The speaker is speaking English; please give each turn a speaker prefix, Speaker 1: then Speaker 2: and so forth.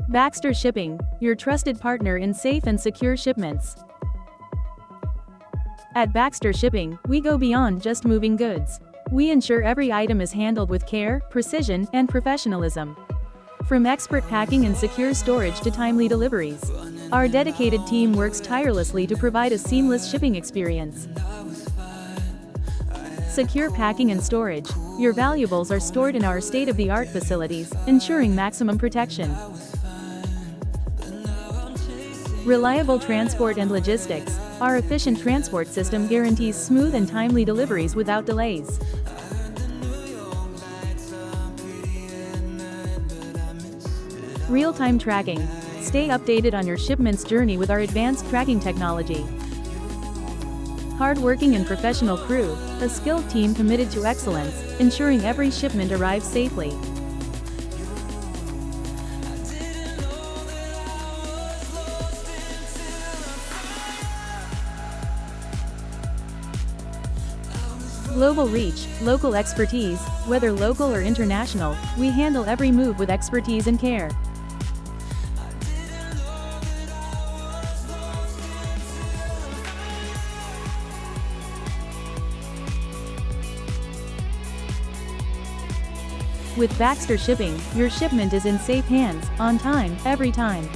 Speaker 1: Baxter Shipping, your trusted partner in safe and secure shipments. At Baxter Shipping, we go beyond just moving goods. We ensure every item is handled with care, precision, and professionalism. From expert packing and secure storage to timely deliveries, our dedicated team works tirelessly to provide a seamless shipping experience. Secure packing and storage. Your valuables are stored in our state-of-the-art facilities, ensuring maximum protection. Reliable transport and logistics. Our efficient transport system guarantees smooth and timely deliveries without delays. Real-time tracking. Stay updated on your shipment's journey with our advanced tracking technology. Hardworking and professional crew, a skilled team committed to excellence, ensuring every shipment arrives safely. Global reach, local expertise. Whether local or international, we handle every move with expertise and care. With Baxter Shipping, your shipment is in safe hands, on time, every time.